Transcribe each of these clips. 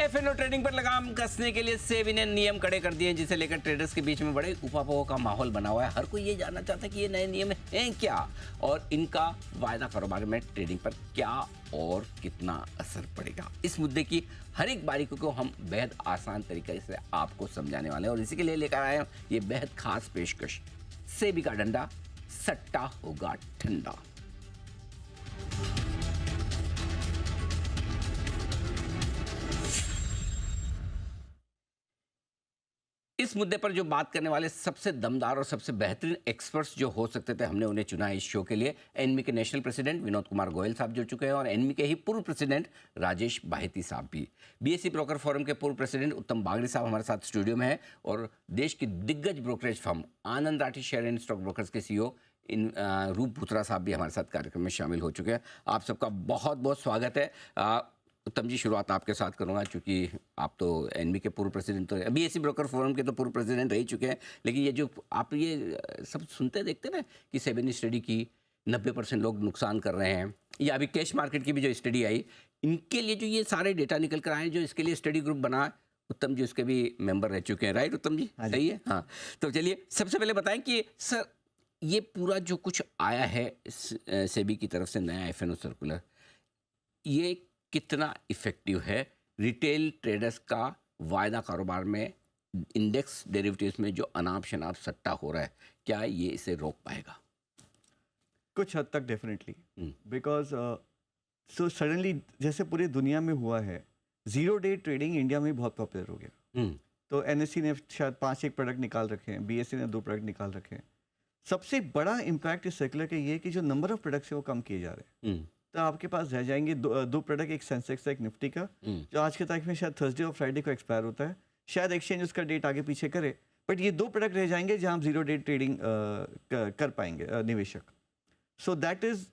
F&O trading पर लगाम कसने के लिए सेबी ने नियम कड़े कर दिए हैं, जिसे लेकर ट्रेडर्स के बीच में बड़े उपापोह का माहौल बना हुआ है। हर कोई ये जानना चाहता है कि ये नए नियम हैं क्या और इनका वायदा कारोबार में ट्रेडिंग पर क्या और कितना असर पड़ेगा। इस मुद्दे की हर एक बारीकी को हम बेहद आसान तरीके से आपको समझाने वाले हैं और इसी के लिए लेकर आए हैं ये बेहद खास पेशकश, सेबी का डंडा, सट्टा होगा ठंडा। इस मुद्दे पर जो बात करने वाले सबसे दमदार और सबसे बेहतरीन एक्सपर्ट्स जो हो सकते थे, हमने उन्हें चुना इस शो के लिए। एनमी के नेशनल प्रेसिडेंट विनोद कुमार गोयल साहब जुड़ चुके हैं और एनमी के ही पूर्व प्रेसिडेंट राजेश बाहेती साहब भी। बीएसई ब्रोकर फोरम के पूर्व प्रेसिडेंट उत्तम बागड़ी साहब हमारे साथ स्टूडियो में है और देश की दिग्गज brokerage firm Anand Rathi share and stock brokers के सीईओ रूप भूतरा साहब भी हमारे साथ कार्यक्रम में शामिल हो चुके हैं। आप सबका बहुत बहुत स्वागत है। उत्तम जी, शुरुआत आपके साथ करूंगा, क्योंकि आप तो एनबी के पूर्व प्रेसिडेंट, तो बीएसई ब्रोकर फोरम के तो पूर्व प्रेसिडेंट रह चुके हैं, लेकिन ये जो आप ये सब सुनते देखते ना कि सेबी ने स्टडी की 90% लोग नुकसान कर रहे हैं, या अभी कैश मार्केट की भी जो स्टडी आई, इनके लिए जो ये सारे डेटा निकल कर आए, जो इसके लिए स्टडी ग्रुप बना, उत्तम जी उसके भी मेंबर रह चुके हैं, राइट उत्तम जी? सही है। हाँ, तो चलिए सबसे पहले बताएं कि सर ये पूरा जो कुछ आया है सेबी की तरफ से नया एफएनओ सर्कुलर, ये कितना इफेक्टिव है रिटेल ट्रेडर्स का वायदा कारोबार में, इंडेक्स डेरिवेटिव्स में जो अनाप शनाप सट्टा हो रहा है, क्या ये इसे रोक पाएगा? कुछ हद तक डेफिनेटली, बिकॉज सो सडनली जैसे पूरी दुनिया में हुआ है, जीरो डे ट्रेडिंग इंडिया में बहुत पॉपुलर हो गया। तो एनएससी ने शायद 5 प्रोडक्ट निकाल रखे हैं, बीएसई ने 2 प्रोडक्ट निकाल रखे हैं। सबसे बड़ा इम्पैक्ट इस सर्कुलर का ये है कि जो नंबर ऑफ प्रोडक्ट्स है वो कम किए जा रहे हैं। तो आपके पास रह जाएंगे दो प्रोडक्ट, एक सेंसेक्स का, एक निफ्टी का, जो आज के तारीख में शायद थर्सडे और फ्राइडे को एक्सपायर होता है। शायद एक्सचेंज उसका डेट आगे पीछे करे, बट ये 2 प्रोडक्ट रह जाएंगे जहां हम जीरो डे ट्रेडिंग कर पाएंगे निवेशक। सो दैट इज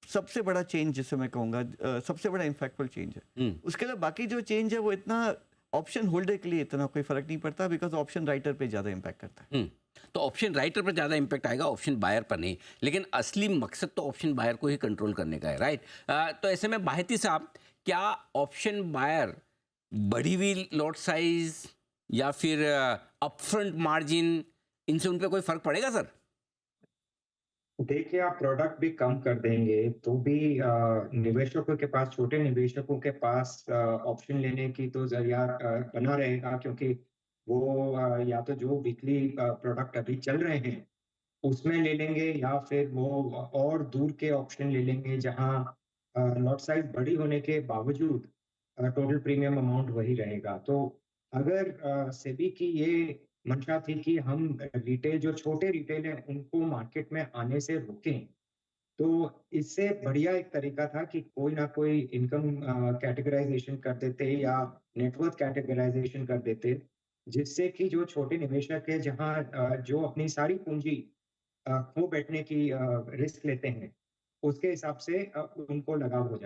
सबसे बड़ा चेंज, जिसे मैं कहूँगा सबसे बड़ा इम्पैक्टफुल चेंज है। उसके अलावा बाकी जो चेंज है वो इतना ऑप्शन होल्डर के लिए इतना कोई फर्क नहीं पड़ता, बिकॉज ऑप्शन राइटर पे ज़्यादा इम्पैक्ट करता है। तो ऑप्शन राइटर पर ज़्यादा इम्पैक्ट आएगा, ऑप्शन बायर पर नहीं, लेकिन असली मकसद तो ऑप्शन बायर को ही कंट्रोल करने का है, राइट? तो ऐसे में बाहेती साहब, क्या ऑप्शन बायर बढ़ी हुई लॉट साइज या फिर अपफ्रंट मार्जिन, इनसे उन पर कोई फर्क पड़ेगा सर? देखिए, आप प्रोडक्ट भी कम कर देंगे तो भी निवेशकों के पास, छोटे निवेशकों के पास ऑप्शन लेने की तो जरिया बना रहेगा, क्योंकि वो या तो जो वीकली प्रोडक्ट अभी चल रहे हैं उसमें ले लेंगे, या फिर वो और दूर के ऑप्शन ले लेंगे जहां लॉट साइज बड़ी होने के बावजूद टोटल प्रीमियम अमाउंट वही रहेगा। तो अगर सेबी की ये मंशा थी कि हम रिटेल, जो छोटे रिटेल है, उनको मार्केट में आने से रोकें, तो इससे बढ़िया एक तरीका था कि कोई ना कोई इनकम कैटेगराइजेशन कर देते या नेटवर्थ कैटेगराइजेशन कर देते, जिससे कि जो छोटे निवेशक है, जहां जो अपनी सारी पूंजी खो बैठने की रिस्क लेते हैं, उसके हिसाब से उनको लगाम हो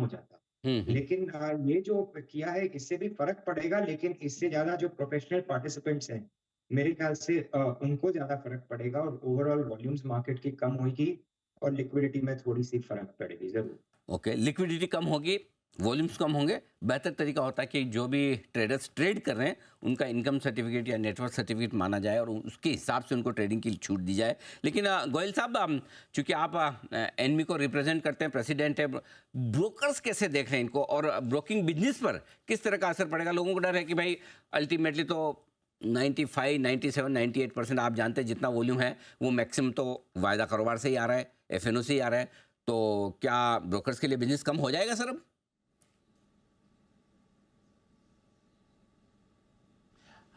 जाता। लेकिन ये जो किया है, इससे भी फर्क पड़ेगा, लेकिन इससे ज्यादा जो प्रोफेशनल पार्टिसिपेंट्स हैं, मेरे ख्याल से उनको ज्यादा फर्क पड़ेगा और ओवरऑल वॉल्यूम्स मार्केट की कम होगी और लिक्विडिटी में थोड़ी सी फर्क पड़ेगी जरूर। ओके, लिक्विडिटी कम होगी, वॉल्यूम्स कम होंगे। बेहतर तरीका होता है कि जो भी ट्रेडर्स ट्रेड कर रहे हैं उनका इनकम सर्टिफिकेट या नेटवर्क सर्टिफिकेट माना जाए और उसके हिसाब से उनको ट्रेडिंग की छूट दी जाए। लेकिन गोयल साहब, चूंकि आप एनमी को रिप्रेजेंट करते हैं, प्रेसिडेंट है, ब्रोकर्स कैसे देख रहे हैं इनको और ब्रोकिंग बिजनेस पर किस तरह का असर पड़ेगा? लोगों को डर है कि भाई अल्टीमेटली तो 95, 97, 98% आप जानते हैं जितना वॉल्यूम है वो मैक्सिमम तो वायदा कारोबार से ही आ रहा है, एफएनओ से ही आ रहा है, तो क्या ब्रोकर्स के लिए बिजनेस कम हो जाएगा सर अब?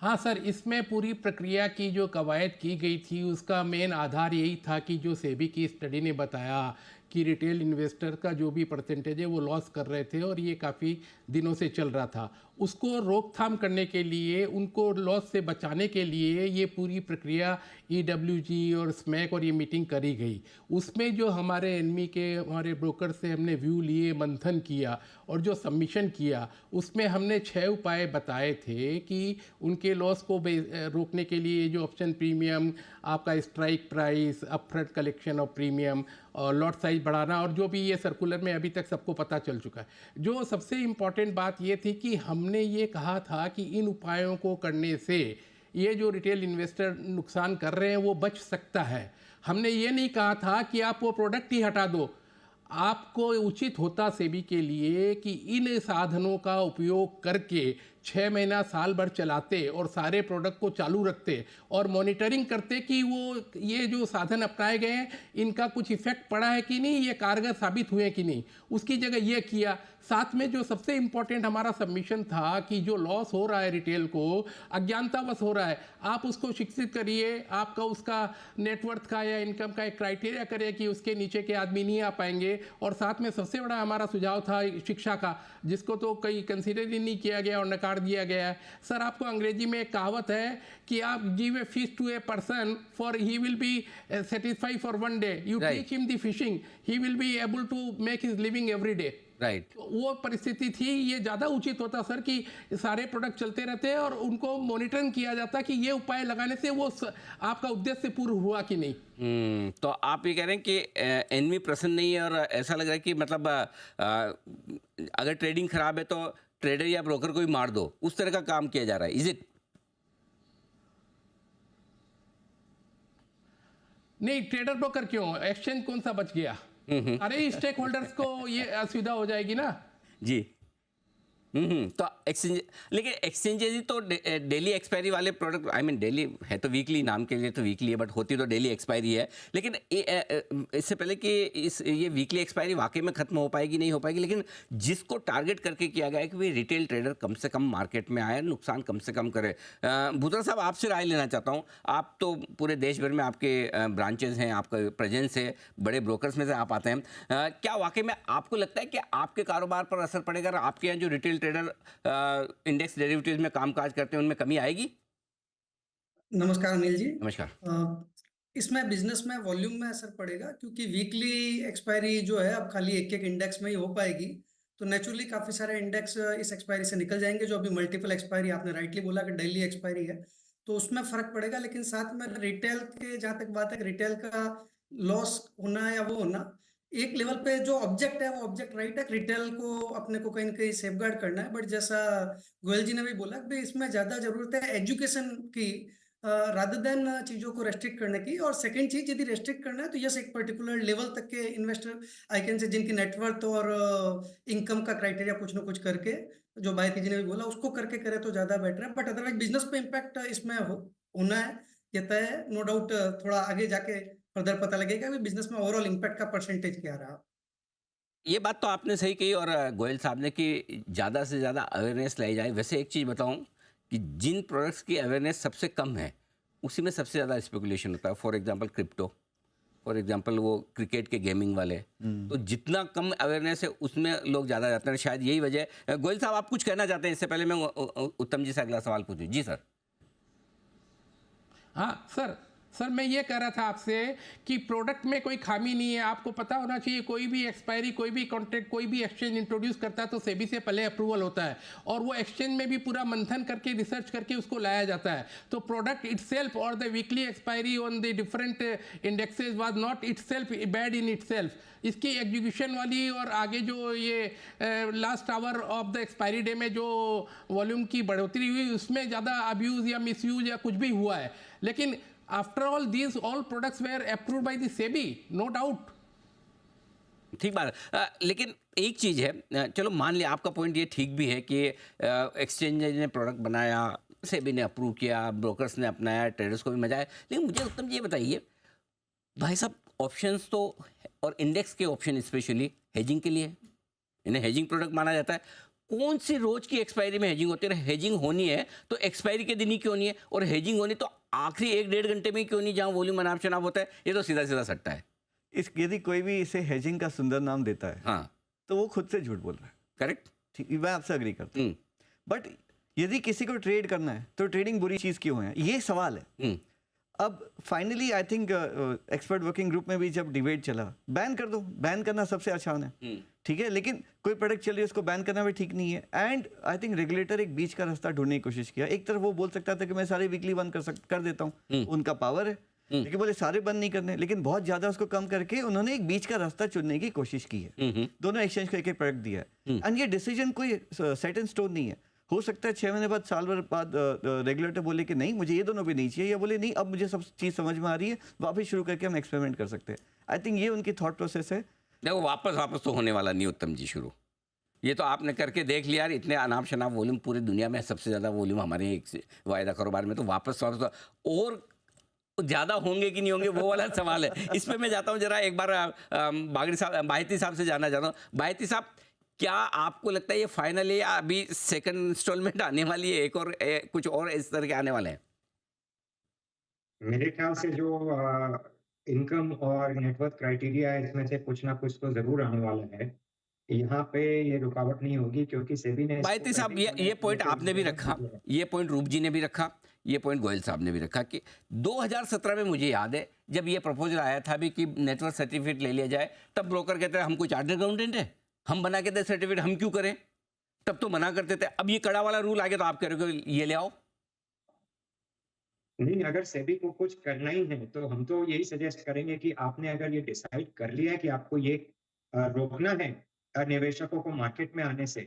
हाँ सर, इसमें पूरी प्रक्रिया की जो कवायद की गई थी उसका मेन आधार यही था कि जो सेबी की स्टडी ने बताया कि रिटेल इन्वेस्टर का जो भी परसेंटेज है वो लॉस कर रहे थे और ये काफ़ी दिनों से चल रहा था, उसको रोकथाम करने के लिए, उनको लॉस से बचाने के लिए ये पूरी प्रक्रिया EWG और स्मैक और ये मीटिंग करी गई। उसमें जो हमारे एनमी के हमारे ब्रोकर से हमने व्यू लिए, मंथन किया और जो सबमिशन किया, उसमें हमने 6 उपाय बताए थे कि उनके लॉस को रोकने के लिए जो ऑप्शन प्रीमियम, आपका strike price, upfront collection of premium lot size बढ़ाना, और जो भी ये सर्कुलर में अभी तक सबको पता चल चुका है। जो सबसे इम्पॉर्टेंट बात ये थी कि हमने ये कहा था कि इन उपायों को करने से ये जो रिटेल इन्वेस्टर नुकसान कर रहे हैं वो बच सकता है। हमने ये नहीं कहा था कि आप वो प्रोडक्ट ही हटा दो। आपको उचित होता सेबी के लिए कि इन साधनों का उपयोग करके 6 महीना साल भर चलाते और सारे प्रोडक्ट को चालू रखते और मॉनिटरिंग करते कि वो ये जो साधन अपनाए गए हैं इनका कुछ इफेक्ट पड़ा है कि नहीं, ये कारगर साबित हुए कि नहीं। उसकी जगह ये किया। साथ में जो सबसे इम्पोर्टेंट हमारा सबमिशन था कि जो लॉस हो रहा है रिटेल को, अज्ञानतावश हो रहा है, आप उसको शिक्षित करिए, आपका उसका नेटवर्थ का या इनकम का एक क्राइटेरिया करिए कि उसके नीचे के आदमी नहीं आ पाएंगे। और साथ में सबसे बड़ा हमारा सुझाव था शिक्षा का, जिसको तो कहीं कंसिडर ही नहीं किया गया और नकार दिया गया है। सर, आपको अंग्रेजी में एक कहावत है कि आप give a fish to a person for he will be satisfied for one day, you teach him the fishing, he will be able to make his living every day. Right, वो परिस्थिति थी। ये ज़्यादा उचित होता सर कि सारे product चलते रहते और उनको मॉनिटरिंग किया जाता कि ये उपाय लगाने से वो आपका उद्देश्य पूर्ण हुआ कि नहीं। तो आप ये कह रहे हैं कि एनमी प्रसन्न नहीं है और ऐसा लग रहा है कि मतलब अगर ट्रेडिंग खराब है तो ट्रेडर या ब्रोकर को ही मार दो, उस तरह का काम किया जा रहा है। Is it? नहीं, ट्रेडर ब्रोकर क्यों, एक्सचेंज कौन सा बच गया? अरे स्टेक होल्डर्स को ये असुविधा हो जाएगी ना जी। तो एक्सचेंज, लेकिन एक्सचेंजेस ही तो डेली एक्सपायरी वाले प्रोडक्ट, आई मीन डेली है तो वीकली, नाम के लिए तो वीकली है, बट होती तो डेली एक्सपायरी है। लेकिन इससे पहले कि ये वीकली एक्सपायरी वाकई में खत्म हो पाएगी नहीं हो पाएगी, लेकिन जिसको टारगेट करके किया गया है कि भाई रिटेल ट्रेडर कम से कम मार्केट में आए, नुकसान कम से कम करे। भूतरा साहब, आपसे राय लेना चाहता हूँ। आप तो पूरे देश भर में आपके ब्रांचेज हैं, आपका प्रेजेंस है, बड़े ब्रोकर्स में से आप आते हैं। क्या वाकई में आपको लगता है कि आपके कारोबार पर असर पड़ेगा और आपके यहाँ जो रिटेल ट्रेडर इंडेक्स डेरिवेटिव्स में कामकाज करते हैं उनमें कमी आएगी? नमस्कार अनिल जी। नमस्कार। इसमें बिजनेस में वॉल्यूम में असर पड़ेगा, क्योंकि वीकली एक्सपायरी जो है अब खाली एक एक इंडेक्स में ही हो पाएगी। तो नेचुरली काफी सारे इंडेक्स इस एक्सपायरी से निकल जाएंगे। जो अभी मल्टीपल एक्सपायरी, आपने राइटली बोला कि डेली एक्सपायरी है, तो उसमें फर्क पड़ेगा। लेकिन साथ में रिटेल के, जहां तक बात है रिटेल का लॉस होना या वो होना, एक लेवल पे जो ऑब्जेक्ट है वो ऑब्जेक्ट राइट है, रिटेल को अपने को कहीं ना कहीं सेफगार्ड करना है। बट जैसा गोयल जी ने भी बोला कि इसमें ज्यादा जरूरत है एजुकेशन की, रादर देन चीजों को रेस्ट्रिक्ट करने की। और सेकंड चीज, यदि रेस्ट्रिक्ट करना है तो यस, एक पर्टिकुलर लेवल तक के इन्वेस्टर आई कैन से, जिनकी नेटवर्थ और इनकम का क्राइटेरिया कुछ ना कुछ करके, जो बायती जी ने भी बोला, उसको करके करे तो ज्यादा बेटर है। बट अदरवाइज बिजनेस पे इम्पैक्ट इसमें होना है, ये तय है। नो डाउट थोड़ा आगे जाके फर्दर पता लगेगा कि बिजनेस में ओवरऑल इम्पैक्ट का परसेंटेज क्या रहा। ये बात तो आपने सही कही, और गोयल साहब ने कि ज़्यादा से ज़्यादा अवेयरनेस लाई जाए। वैसे एक चीज़ बताऊं कि जिन प्रोडक्ट्स की अवेयरनेस सबसे कम है उसी में सबसे ज़्यादा स्पेकुलेशन होता है। For example crypto, for example वो क्रिकेट के गेमिंग वाले। तो जितना कम अवेयरनेस है उसमें लोग ज़्यादा जाते हैं, शायद यही वजह है। गोयल साहब, आप कुछ कहना चाहते हैं? इससे पहले मैं उत्तम जी से अगला सवाल पूछूँ। जी सर। हाँ सर, मैं ये कह रहा था आपसे कि प्रोडक्ट में कोई खामी नहीं है। आपको पता होना चाहिए, कोई भी एक्सपायरी, कोई भी कॉन्ट्रैक्ट, कोई भी एक्सचेंज इंट्रोड्यूस करता है तो सेबी से पहले अप्रूवल होता है, और वो एक्सचेंज में भी पूरा मंथन करके रिसर्च करके उसको लाया जाता है। तो प्रोडक्ट इटसेल्फ और the weekly expiry on the different indexes was not itself bad in itself. इसकी एग्जीक्यूशन वाली और आगे जो ये last hour of the expiry day में जो वॉल्यूम की बढ़ोतरी हुई, उसमें ज़्यादा अब्यूज़ या मिसयूज या कुछ भी हुआ है। लेकिन after all these all products were approved by the SEBI, no doubt. ठीक बात है। लेकिन एक चीज़ है, चलो मान लिया आपका पॉइंट ये ठीक भी है कि एक्सचेंज ने प्रोडक्ट बनाया, सेबी ने अप्रूव किया, ब्रोकर्स ने अपनाया, ट्रेडर्स को भी मजा आया। लेकिन मुझे उत्तम जी ये बताइए, भाई साहब, ऑप्शंस तो और इंडेक्स के ऑप्शन स्पेशली हेजिंग के लिए, इन्हें हेजिंग प्रोडक्ट माना जाता है। कौन सी रोज की एक्सपायरी में हेजिंग होती है? हेजिंग होनी है तो एक्सपायरी के दिन ही क्यों नहीं है, और हेजिंग होनी तो आखिरी 1-1.5 घंटे में क्यों नहीं, जहां वॉल्यूम अनाप शनाप होता है? ये तो सीधा सीधा सट्टा है। यदि कोई भी इसे हेजिंग का सुंदर नाम देता है, हाँ, तो वो खुद से झूठ बोल रहा है। करेक्ट, ठीक, मैं आपसे अग्री करता हूँ। बट यदि किसी को ट्रेड करना है तो ट्रेडिंग बुरी चीज क्यों है, ये सवाल है। अब finally I think expert working group में भी जब डिबेट चला, बैन कर दो, बैन करना सबसे आसान है, ठीक है। लेकिन कोई प्रोडक्ट चल रही है उसको बैन करना भी ठीक नहीं है। एंड आई थिंक रेगुलेटर एक बीच का रास्ता ढूंढने की कोशिश किया। एक तरफ वो बोल सकता था कि मैं सारे वीकली बंद कर देता हूँ, उनका पावर है। लेकिन बोले सारे बंद नहीं करने, लेकिन बहुत ज्यादा उसको कम करके उन्होंने एक बीच का रास्ता चुनने की कोशिश की है। दोनों एक्सचेंज को एक एक प्रोडक्ट दिया है, एंड ये डिसीजन कोई सेट इन स्टोन नहीं है। हो सकता है 6 महीने बाद, साल भर बाद रेगुलेटर बोले कि नहीं मुझे ये दोनों भी नहीं चाहिए, या बोले नहीं अब मुझे सब चीज़ समझ में आ रही है, वापस शुरू करके हम एक्सपेरिमेंट कर सकते हैं। आई थिंक ये उनकी थॉट प्रोसेस है। देखो वापस तो होने वाला नहीं उत्तम जी शुरू। ये तो आपने करके देख लिया यार, इतने अनाप शनाप वॉल्यूम पूरी दुनिया में सबसे ज़्यादा वॉल्यूम हमारे एक वायदा कारोबार में, तो वापस और ज़्यादा होंगे कि नहीं होंगे वो वाला सवाल है। इस पे मैं जाता हूँ जरा एक बार बाहिती साहब से जानना चाहता हूँ। बाहिती साहब, क्या आपको लगता है ये फाइनल है या अभी सेकंड इंस्टॉलमेंट आने वाली है, एक और कुछ और इस तरह के आने वाले हैं? मेरे ख्याल से जो इनकम और नेटवर्थ क्राइटेरिया है, इसमें से कुछ ना कुछ तो जरूर आने वाला है। यहाँ पे ये रुकावट नहीं होगी, क्योंकि सेबी ने इसको बायती साहब, पहले ही ये पॉइंट नोटिस आपने भी दिया रखा, है। ये पॉइंट रूप जी ने भी रखा, ये पॉइंट गोयल साहब ने भी रखा कि 2017 में मुझे याद है जब ये प्रपोजल आया था भी कि नेटवर्क सर्टिफिकेट ले लिया जाए, तब ब्रोकर कहते हैं हम कोई चार्टर्ड अकाउंटेंट है, हम बना के दे सर्टिफिकेट, हम क्यों करें? तब तो मना करते थे। अब ये कड़ा वाला रूल आ गया तो आप कह रहे हो ये ले आओ। नहीं, अगर सेबी को कुछ करना ही है तो हम तो यही सजेस्ट करेंगे कि आपने अगर ये डिसाइड कर लिया है कि आपको ये रोकना है निवेशकों को मार्केट में आने से,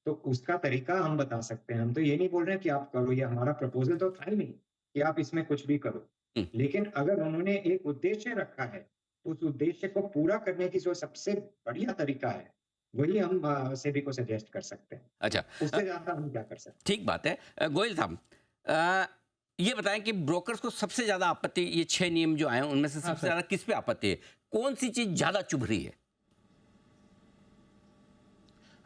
तो उसका तरीका हम बता सकते हैं। हम तो ये नहीं बोल रहे हैं कि आप करो, ये हमारा प्रपोजल तो था ही नहीं कि आप इसमें कुछ भी करो। लेकिन अगर उन्होंने एक उद्देश्य रखा है, तो उस उद्देश्य को पूरा करने की जो सबसे बढ़िया तरीका है, वही हम सेबी को सजेस्ट कर सकते हैं। अच्छा, उससे ज्यादा हम क्या कर सकते हैं? ठीक बात है। गोयल साहब, ये बताएं कि ब्रोकर्स को सबसे ज्यादा आपत्ति, ये 6 नियम जो आए हैं उनमें से सबसे ज्यादा किस पे आपत्ति है? कौन सी चीज ज्यादा चुभ रही है?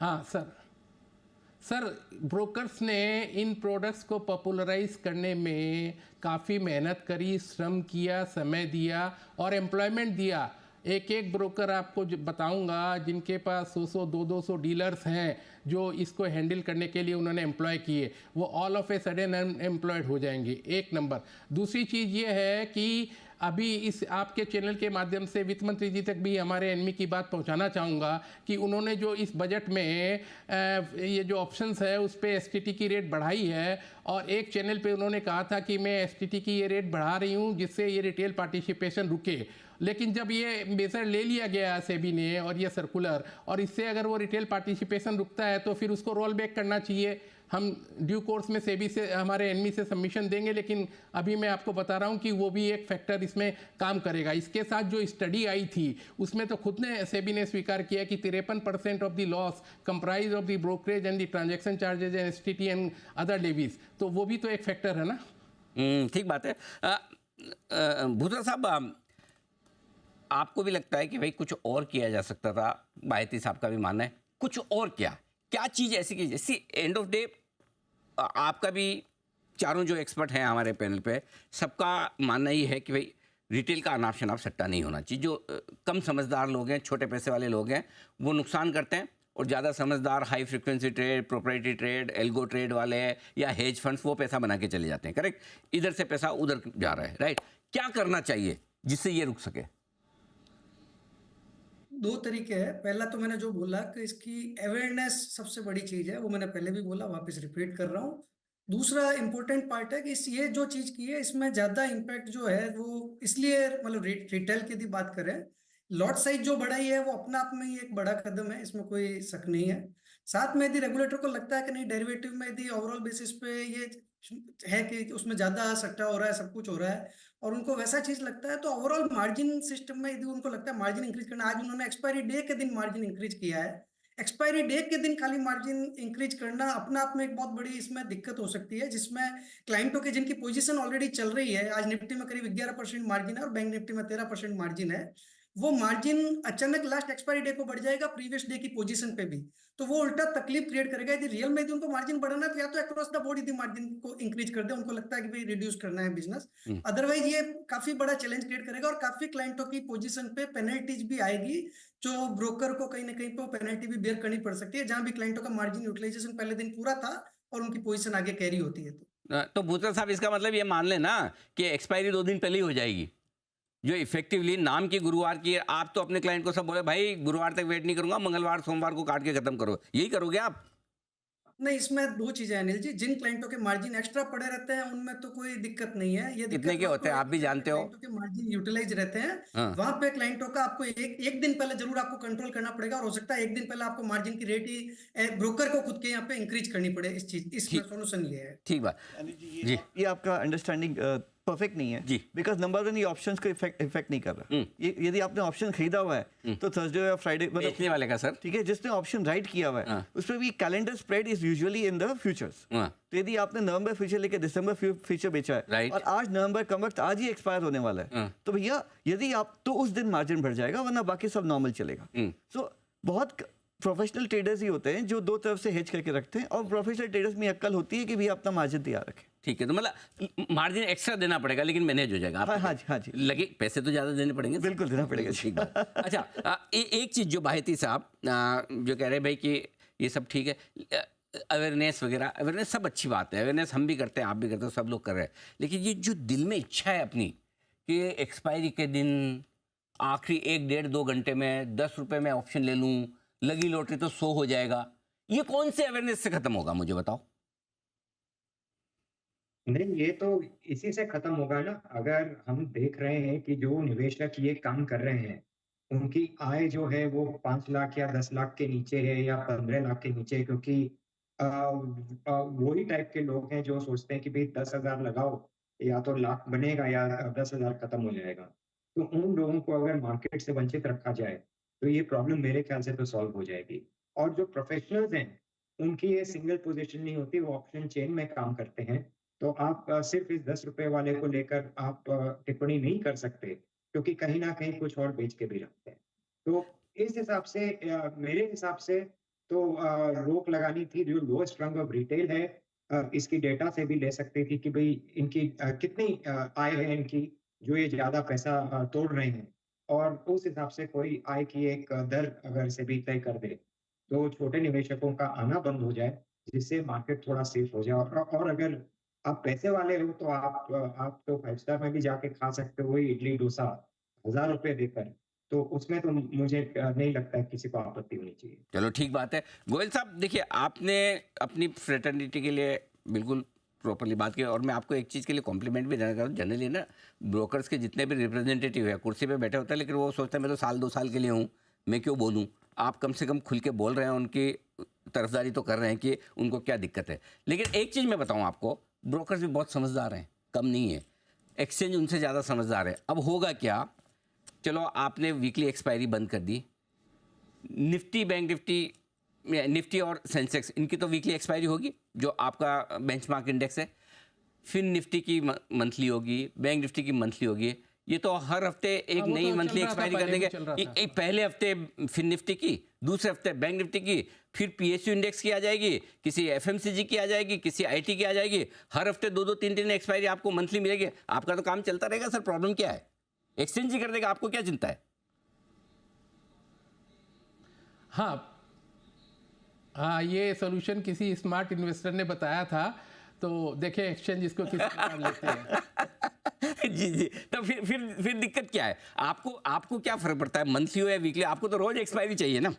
हाँ सर, ब्रोकर्स ने इन प्रोडक्ट्स को पॉपुलराइज करने में काफ़ी मेहनत करी, श्रम किया, समय दिया और एम्प्लॉयमेंट दिया। एक एक ब्रोकर आपको बताऊंगा जिनके पास 100 200 डीलर्स हैं जो इसको हैंडल करने के लिए उन्होंने एम्प्लॉय किए, वो all of a sudden unemployed हो जाएंगे। एक नंबर। दूसरी चीज़ ये है कि अभी इस आपके चैनल के माध्यम से वित्त मंत्री जी तक भी हमारे एनमी की बात पहुंचाना चाहूँगा कि उन्होंने जो इस बजट में ये जो ऑप्शंस है उस पर एसटीटी की रेट बढ़ाई है, और एक चैनल पे उन्होंने कहा था कि मैं एसटीटी की ये रेट बढ़ा रही हूँ जिससे ये रिटेल पार्टिसिपेशन रुके। लेकिन जब ये मेजर ले लिया गया सेबी ने और ये सर्कुलर, और इससे अगर वो रिटेल पार्टिसिपेशन रुकता है तो फिर उसको रोल बैक करना चाहिए। हम ड्यू कोर्स में सेबी से हमारे एनमी से सबमिशन देंगे, लेकिन अभी मैं आपको बता रहा हूं कि वो भी एक फैक्टर इसमें काम करेगा। इसके साथ जो स्टडी आई थी उसमें तो खुद ने सेबी ने स्वीकार किया कि 53% of the loss comprise of the brokerage and the transaction charges and STT and other levies, तो वो भी तो एक फैक्टर है ना। ठीक बात है। भूतरा साहब, आपको भी लगता है कि भाई कुछ और किया जा सकता था? बायती साहब का भी मानना है कुछ और क्या चीज़ ऐसी की, जैसी एंड ऑफ डे आपका भी, चारों जो एक्सपर्ट हैं हमारे पैनल पे, सबका मानना ही है कि भाई रिटेल का अनाप शनाप सट्टा नहीं होना चाहिए। जो कम समझदार लोग हैं, छोटे पैसे वाले लोग हैं, वो नुकसान करते हैं, और ज़्यादा समझदार high frequency trade, proprietary trade, algo trade वाले या हेज फंड्स वो पैसा बना के चले जाते हैं। करेक्ट, इधर से पैसा उधर जा रहा है। राइट, क्या करना चाहिए जिससे ये रुक सके? दो तरीके हैं। पहला तो मैंने जो बोला कि इसकी अवेयरनेस सबसे बड़ी चीज है, वो मैंने पहले भी बोला, वापस रिपीट कर रहा हूँ। दूसरा इंपॉर्टेंट पार्ट है कि ये जो चीज की है इसमें ज्यादा इम्पैक्ट जो है वो इसलिए, मतलब रिटेल की यदि बात करें, लॉट साइज जो बढ़ाई है वो अपना आप में ही एक बड़ा कदम है, इसमें कोई शक नहीं है। साथ में यदि रेगुलेटर को लगता है कि नहीं, डेरिवेटिव में यदि ओवरऑल बेसिस पे ये है कि उसमें ज्यादा सट्टा हो रहा है, सब कुछ हो रहा है, और उनको वैसा चीज लगता है, तो ओवरऑल मार्जिन सिस्टम में यदि उनको लगता है मार्जिन इंक्रीज करना, आज उन्होंने एक्सपायरी डे के दिन मार्जिन इंक्रीज किया है। एक्सपायरी डे के दिन खाली मार्जिन इंक्रीज करना अपना आप में एक बहुत बड़ी इसमें दिक्कत हो सकती है, जिसमें क्लाइंटों की जिनकी पोजीशन ऑलरेडी चल रही है, आज निफ्टी में करीब 11% मार्जिन है और बैंक निफ्टी में 13% मार्जिन है, वो मार्जिन अचानक लास्ट एक्सपायरी डे को बढ़ जाएगा प्रीवियस डे की पोजीशन पे भी, तो वो उल्टा तकलीफ क्रिएट करेगा। यदि रियल में यदि उनको मार्जिन बढ़ाना है तो या तो अक्रॉस द बोर्ड यदि मार्जिन को इंक्रीज कर दे, उनको लगता है कि भाई रिड्यूस करना है बिजनेस, अदरवाइज ये काफी बड़ा चैलेंज क्रिएट करेगा, और काफी क्लाइंटों की पोजीशन पे पेनल्टीज भी आएगी, जो ब्रोकर को कहीं ना कहीं पे पेनल्टी भी बेयर करनी पड़ सकती है, जहां भी क्लाइंटों का मार्जिन यूटिलाइजेशन पहले दिन पूरा था और उनकी पोजीशन आगे कैरी होती है। तो भूतरा साहब, इसका मतलब ये मान लेना कि एक्सपायरी 2 दिन पहले ही हो जाएगी, जो इफेक्टिवली नाम की गुरुवार की है। आप तो अपने क्लाइंट को सब बोले भाई गुरुवार तक वेट नहीं करूंगा, मंगलवार सोमवार को काट के खत्म करो, यही करोगे आप? नहीं, इसमें दो चीजें हैं अनिल जी। जिन क्लाइंटों के मार्जिन एक्स्ट्रा पड़े रहते हैं उनमें तो कोई दिक्कत नहीं है। ये कितने दिक्कत के वहां होते पे हैं आप होगी भी जहाँ पे जानते हो? क्लाइंटों के मार्जिन यूटिलाइज रहते हैं। हाँ। वहां पे क्लाइंटों का आपको एक दिन पहले जरूर आपको कंट्रोल करना पड़ेगा, और हो सकता है एक दिन पहले आपको मार्जिन की रेट ही ब्रोकर को खुद के यहाँ पे इंक्रीज करनी पड़े। इसमें ठीक, सोल्यूशन ये है। ठीक बात। यानी जी जी ये आपका अंडरस्टैंडिंग परफेक्ट नहीं है जी। बिकॉज नंबर वन ये ऑप्शंस को इफेक्ट नहीं कर रहा। ये यदि आपने ऑप्शन खरीदा हुआ है तो थर्सडे या फ्राइडे बेचने वाले का सर। ठीक है, जिसने ऑप्शन राइट किया हुआ है हाँ। उस पर भी calendar spread is usually in the futures. हाँ, तो यदि आपने नवंबर फ्यूचर लेके दिसंबर फ्यूचर बेचा है Right. और आज नवंबर का वक्त आज ही एक्सपायर होने वाला है हाँ। तो भैया यदि आप तो उस दिन मार्जिन बढ़ जाएगा, वरना बाकी सब नॉर्मल चलेगा। सो बहुत प्रोफेशनल ट्रेडर्स ही होते हैं जो दो तरफ से हेज करके रखते हैं, और प्रोफेशनल ट्रेडर्स में अक्ल होती है कि भैया अपना मार्जिन तैयार रखें। ठीक है, तो मतलब मार्जिन एक्स्ट्रा देना पड़ेगा लेकिन मैनेज हो जाएगा। हाँ जी, हाँ जी। लगे पैसे तो ज़्यादा देने पड़ेंगे। बिल्कुल देना पड़ेगा। ठीक बात। अच्छा, एक चीज़ जो बाहिती साहब जो कह रहे हैं भाई कि ये सब ठीक है, अवेयरनेस वगैरह, अवेयरनेस सब अच्छी बात है, अवेयरनेस हम भी करते हैं, आप भी करते हो, सब लोग कर रहे हैं, लेकिन ये जो दिल में इच्छा है अपनी कि एक्सपायरी के दिन आखिरी 1-1.5-2 घंटे में 10 रुपये में ऑप्शन ले लूँ, लगी लॉटरी तो 100 हो जाएगा, ये कौन से अवेयरनेस से खत्म होगा मुझे बताओ? नहीं, ये तो इसी से खत्म होगा ना। अगर हम देख रहे हैं कि जो निवेशक ये काम कर रहे हैं, उनकी आय जो है वो 5 लाख या 10 लाख के नीचे है या 15 लाख के नीचे है, क्योंकि वही टाइप के लोग हैं जो सोचते हैं कि भाई 10,000 लगाओ, या तो लाख बनेगा या 10,000 खत्म हो जाएगा। तो उन लोगों को अगर मार्केट से वंचित रखा जाए तो ये प्रॉब्लम मेरे ख्याल से तो सॉल्व हो जाएगी। और जो प्रोफेशनल्स हैं, उनकी ये सिंगल पोजीशन नहीं होती, वो ऑप्शन चेन में काम करते हैं। तो आप सिर्फ इस 10 रुपए वाले को लेकर आप टिप्पणी नहीं कर सकते, क्योंकि कहीं न कहीं कुछ और बेच के भी रखते हैं। तो इस हिसाब से मेरे हिसाब से तो रोक लगानी थी। जो लोएस्ट रंग ऑफ रिटेल है, इसकी डेटा से भी ले सकती थी कि भई इनकी कितनी आय है इनकी, जो ये ज़्यादा पैसा तोड़ रहे हैं। और उस हिसाब से कोई आय की एक दर अगर सेबी तय कर दे, तो छोटे निवेशकों का आना बंद हो जाए, जिससे मार्केट थोड़ा सेफ हो जाए। और अगर आप पैसे वाले हो तो आप तो 5 स्टार में भी जाके खा सकते हो वही इडली डोसा ₹1000 देकर। तो उसमें तो मुझे नहीं लगता है किसी को आपत्ति होनी चाहिए। चलो ठीक बात है। गोयल साहब देखिए, आपने अपनी फ्रेटर्निटी के लिए बिल्कुल प्रॉपरली बात की, और मैं आपको एक चीज़ के लिए कॉम्प्लीमेंट भी देना चाहता हूँ। जनरली ना ब्रोकर्स के जितने भी रिप्रेजेंटेटिव है कुर्सी पे बैठे होते हैं, लेकिन वो सोचते हैं मैं तो 1-2 साल के लिए हूँ, मैं क्यों बोलूँ। आप कम से कम खुल के बोल रहे हैं, उनकी तरफदारी तो कर रहे हैं कि उनको क्या दिक्कत है। लेकिन एक चीज़ मैं बताऊँ आपको, ब्रोकर्स भी बहुत समझदार हैं, कम नहीं है। एक्सचेंज उनसे ज़्यादा समझदार है। अब होगा क्या, चलो आपने वीकली एक्सपायरी बंद कर दी, निफ्टी, बैंक निफ्टी और सेंसेक्स, इनकी तो वीकली एक्सपायरी होगी जो आपका बेंचमार्क इंडेक्स है। फिर निफ्टी की मंथली होगी, बैंक निफ्टी की मंथली होगी। ये तो हर हफ्ते एक हाँ, वो नई तो मंथली चल रहा था, एक्सपायरी कर पहले भी देंगे। चल रहा था। एक पहले हफ्ते फिर निफ्टी की, दूसरे हफ्ते बैंक निफ्टी की, फिर पीएसयू इंडेक्स की आ जाएगी, किसी एफएमसीजी की आ जाएगी, किसी आईटी की आ जाएगी। हर हफ्ते 2-2, 3-3 एक्सपायरी आपको मंथली मिलेगी। आपका तो काम चलता रहेगा सर, प्रॉब्लम क्या है? एक्सचेंज ही कर देगा, आपको क्या चिंता है? हाँ हाँ, ये सोल्यूशन किसी स्मार्ट इन्वेस्टर ने बताया था, तो देखें एक्सचेंज इसको किस प्रकार लेते हैं। जी जी, तो फिर दिक्कत क्या है? आपको क्या फर्क पड़ता है मंथली हो या वीकली? आपको तो रोज एक्सपायरी चाहिए ना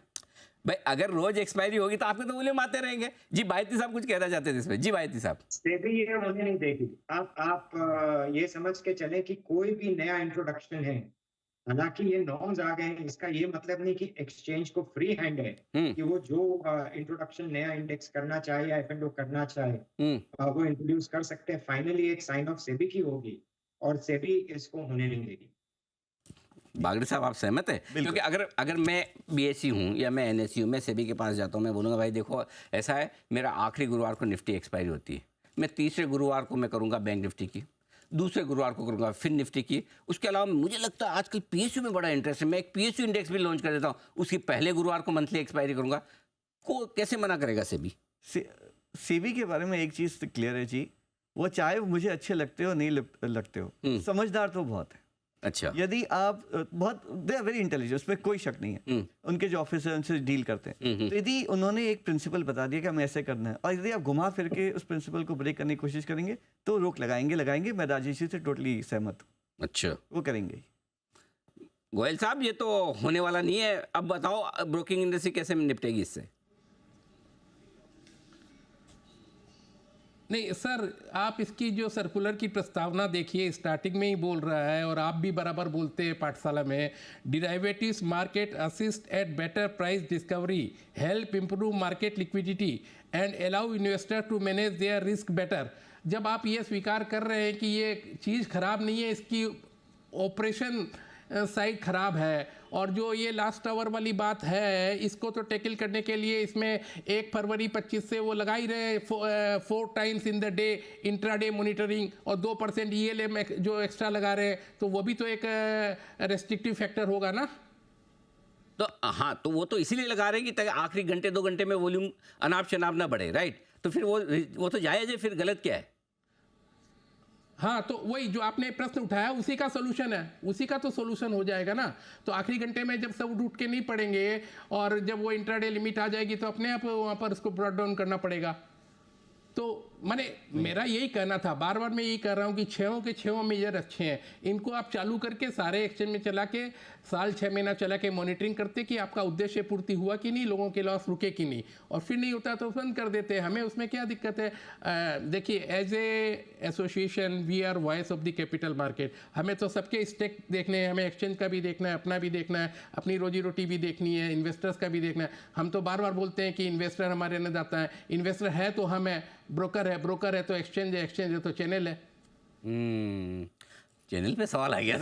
भाई। अगर रोज एक्सपायरी होगी तो आपके तो वॉल्यूम आते रहेंगे। जी बायती साहब कुछ कहना चाहते थे इसमें। जी बायती साहब। सेबी ये होने नहीं देगी। आप ये समझ के चलें कि कोई भी नया इंट्रोडक्शन है, हालांकि ये नॉर्म्स आ गए हैं, इसका ये मतलब नहीं कि एक्सचेंज को फ्री हैंड है कि वो जो इंट्रोडक्शन नया इंडेक्स करना चाहे या एफएनडो करना चाहे वो इंट्रोड्यूस कर सकते हैं। फाइनली एक साइन ऑफ सेबी की होगी और सेबी इसको होने नहीं देगी। बागड़ी साहब आप सहमत है? क्योंकि अगर मैं बीएससी हूँ या मैं एनएससी हूँ, मैं सेबी के पास जाता हूँ, मैं बोलूँगा भाई देखो ऐसा है, मेरा आखिरी गुरुवार को निफ्टी एक्सपायरी होती है, मैं तीसरे गुरुवार को मैं करूँगा बैंक निफ्टी की, दूसरे गुरुवार को करूँगा फिर निफ्टी की। उसके अलावा मुझे लगता है आजकल पीएसयू में बड़ा इंटरेस्ट है, मैं एक पीएसयू इंडेक्स भी लॉन्च कर देता हूँ, उसकी पहले गुरुवार को मंथली एक्सपायरी करूँगा। को कैसे मना करेगा सेबी? सेबी के बारे में एक चीज़ क्लियर है जी, वो चाहे मुझे अच्छे लगते हो नहीं लगते हो, समझदार तो बहुत है। अच्छा, यदि आप बहुत दे आर वेरी इंटेलिजेंट, उसमें कोई शक नहीं है। उनके जो ऑफिसर उनसे डील करते हैं, तो यदि उन्होंने एक प्रिंसिपल बता दिया कि हमें ऐसे करना है, और यदि आप घुमा फिर के उस प्रिंसिपल को ब्रेक करने की कोशिश करेंगे तो रोक लगाएंगे। मैं राजेश जी से टोटली सहमत हूँ। अच्छा, वो करेंगे। गोयल साहब ये तो होने वाला नहीं है। अब बताओ ब्रोकिंग इंडस्ट्री कैसे निपटेगी इससे? नहीं सर, आप इसकी जो सर्कुलर की प्रस्तावना देखिए, स्टार्टिंग में ही बोल रहा है और आप भी बराबर बोलते हैं पाठशाला में, derivatives market assist at better price discovery, help improve market liquidity and allow investor to manage their risk better. जब आप ये स्वीकार कर रहे हैं कि ये चीज़ खराब नहीं है, इसकी ऑपरेशन साइड खराब है, और जो ये लास्ट आवर वाली बात है इसको तो टैकल करने के लिए इसमें 1 फरवरी 25 से वो लगा ही रहे 4 times in the day intraday monitoring, और 2% ELM जो एक्स्ट्रा लगा रहे हैं, तो वो भी तो एक रेस्ट्रिक्टिव फैक्टर होगा ना। तो हाँ, तो वो तो इसीलिए लगा रहे हैं कि ताकि आखिरी घंटे 2 घंटे में वॉल्यूम अनाप शनाप ना बढ़े, राइट। तो फिर वो तो जायज़ है, फिर गलत क्या है? हाँ, तो वही जो आपने प्रश्न उठाया उसी का सोल्यूशन है, उसी का तो सोल्यूशन हो जाएगा ना। तो आखिरी घंटे में जब सब उठ के नहीं पड़ेंगे और जब वो इंट्राडे लिमिट आ जाएगी तो अपने आप वहाँ पर उसको ब्रॉड डाउन करना पड़ेगा। तो माने मेरा यही कहना था, बार बार मैं यही कह रहा हूँ कि 6 के 6 मेजर अच्छे हैं, इनको आप चालू करके सारे एक्सचेंज में चला के साल 6 महीना चला के मॉनिटरिंग करते कि आपका उद्देश्य पूर्ति हुआ कि नहीं, लोगों के लॉस रुके कि नहीं, और फिर नहीं होता तो बंद कर देते हैं। हमें उसमें क्या दिक्कत है? देखिए, as a association we are voice of the capital market. हमें तो सबके स्टेक देखने हैं, हमें एक्सचेंज का भी देखना है, अपना भी देखना है, अपनी रोजी रोटी भी देखनी है, इन्वेस्टर्स का भी देखना है। हम तो बार बार बोलते हैं कि इन्वेस्टर हमारे अन्नदाता है, इन्वेस्टर है तो हम है, ब्रोकर है तो एक्सचेंज है, एक्सचेंज है तो चैनल है। चैनल पे सवाल आ गया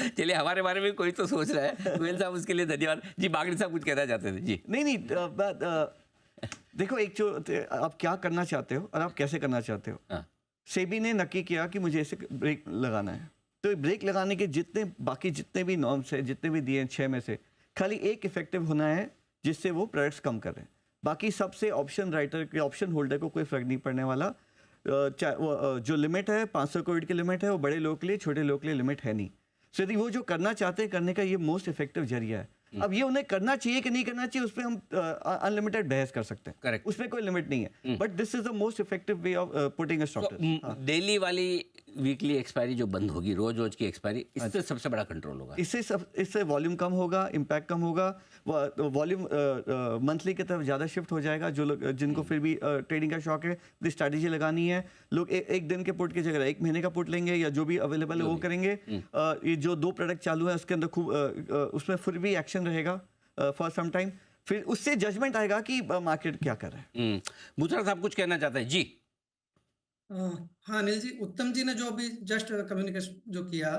चलिए, हमारे बारे में कोई तो सोच रहा है। गोयल साहब, उसके लिए धन्यवाद जी। बागड़ी साहब कुछ कहना चाहते थे जी। नहीं, देखो, एक जो आप क्या करना चाहते हो और आप कैसे करना चाहते हो। सेबी ने नक्की किया कि मुझे ऐसे ब्रेक लगाना है, तो ब्रेक लगाने के जितने भी नॉर्म्स है, जितने भी दिए हैं 6 में से, खाली एक इफेक्टिव होना है जिससे वो प्रोडक्ट्स कम कर रहे हैं। बाकी सबसे ऑप्शन राइटर के, ऑप्शन होल्डर को कोई फर्क नहीं पड़ने वाला। जो लिमिट है 500 करोड़ की लिमिट है, वो बड़े लोगों के लिए, छोटे लोगों के लिए लिमिट है नहीं। सो यदि वो जो करना चाहते हैं करने का ये मोस्ट इफेक्टिव जरिया है। अब ये उन्हें करना चाहिए कि नहीं करना चाहिए, उस पर हम अनलिमिटेड बहस कर सकते हैं। करेक्ट, उसमें कोई लिमिट नहीं है, but this is the most effective way of putting a stop. Daily वाली वीकली एक्सपायरी जो बंद होगी, रोज की एक्सपायरी, इससे सबसे बड़ा कंट्रोल होगा। इससे वॉल्यूम कम होगा, इम्पैक्ट कम होगा, वॉल्यूम मंथली की तरफ ज़्यादा शिफ्ट हो जाएगा। जो लोग, जिनको फिर भी ट्रेडिंग का शौक है, स्ट्रैटेजी लगानी है, लोग एक दिन के पुट की जगह 1 महीने का पुट लेंगे, या जो भी अवेलेबल है वो करेंगे। ये जो 2 प्रोडक्ट चालू है उसके अंदर खूब उसमें फिर भी एक्शन रहेगा फॉर सम टाइम, फिर उससे जजमेंट आएगा कि मार्केट क्या कर रहा है। बूथरा साहब कुछ कहना चाहते हैं जी। हाँ अनिल जी, उत्तम जी ने जो अभी जस्ट कम्युनिकेशन जो किया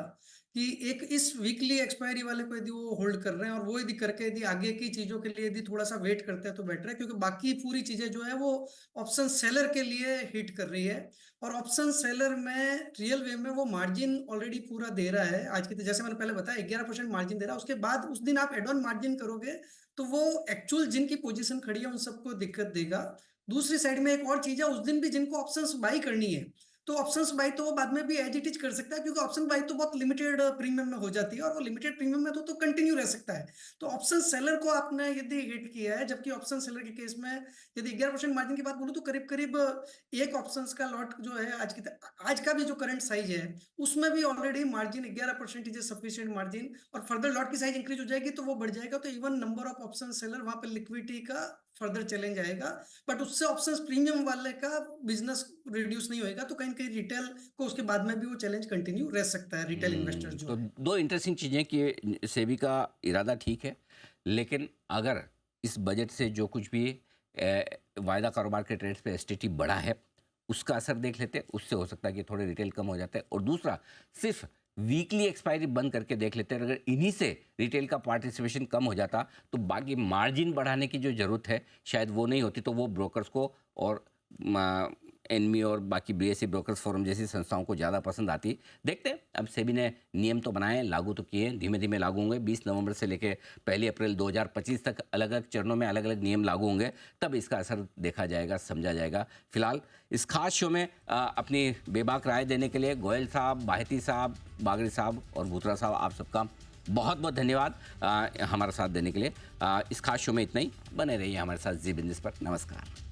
कि एक इस वीकली एक्सपायरी वाले को यदि वो होल्ड कर रहे हैं और वो यदि करके यदि आगे की चीजों के लिए यदि थोड़ा सा वेट करते हैं तो बेटर है, क्योंकि बाकी पूरी चीजें जो है वो ऑप्शन सेलर के लिए हिट कर रही है, और ऑप्शन सेलर में रियल वे में वो मार्जिन ऑलरेडी पूरा दे रहा है। आज की जैसे मैंने पहले बताया 11% मार्जिन दे रहा है, उसके बाद उस दिन आप एड ऑन मार्जिन करोगे तो वो एक्चुअल जिनकी पोजीशन खड़ी है उन सबको दिक्कत देगा। दूसरी साइड में एक और चीज है, उस दिन भी जिनको ऑप्शंस बाई करनी है तो ऑप्शंस बाई तो वो बाद में भी एज इट इज कर सकता है, क्योंकि ऑप्शन बाई तो बहुत लिमिटेड प्रीमियम में हो जाती है, और वो लिमिटेड प्रीमियम में तो कंटिन्यू रह सकता है। तो ऑप्शन सेलर को आपने यदि हिट किया है, जबकि ऑप्शन सेलर के केस में यदि 11% मार्जिन की बात बोलूं तो करीब करीब एक ऑप्शंस का लॉट जो है आज का भी जो करंट साइज है उसमें भी already margin 11% is sufficient margin, और फर्दर लॉट की साइज इंक्रीज हो जाएगी तो वो बढ़ जाएगा, तो even number of option seller वहां पर लिक्विडिटी का फर्दर चैलेंज आएगा। बट उससे ऑप्शंस प्रीमियम वाले का बिजनेस रिड्यूस नहीं होएगा, तो कहीं कहीं रिटेल को उसके बाद में भी वो चैलेंज कंटिन्यू रह सकता है, रिटेल इन्वेस्टर जो। तो 2 इंटरेस्टिंग चीज़ें कि सेबी का इरादा ठीक है, लेकिन अगर इस बजट से जो कुछ भी वायदा कारोबार के ट्रेड्स पे एसटीटी बढ़ा है उसका असर देख लेते हैं, उससे हो सकता है कि थोड़े रिटेल कम हो जाते हैं। और दूसरा, सिर्फ वीकली एक्सपायरी बंद करके देख लेते हैं, अगर इन्हीं से रिटेल का पार्टिसिपेशन कम हो जाता तो बाकी मार्जिन बढ़ाने की जो ज़रूरत है शायद वो नहीं होती, तो वो ब्रोकर्स को और एनमी और बाकी बीएसई ब्रोकर्स फोरम जैसी संस्थाओं को ज़्यादा पसंद आती। देखते हैं, अब सेबी ने नियम तो बनाए, लागू तो किए, धीमे धीमे लागू होंगे। 20 नवंबर से लेकर 1 अप्रैल 2025 तक अलग अलग चरणों में अलग अलग नियम लागू होंगे, तब इसका असर देखा जाएगा, समझा जाएगा। फिलहाल इस खास शो में अपनी बेबाक राय देने के लिए गोयल साहब, बाहेती साहब, बागड़ी साहब और बूथरा साहब, आप सबका बहुत बहुत धन्यवाद हमारा साथ देने के लिए। इस खास शो में इतना ही, बने रहिए हमारे साथ जी बिजनेस पर। नमस्कार।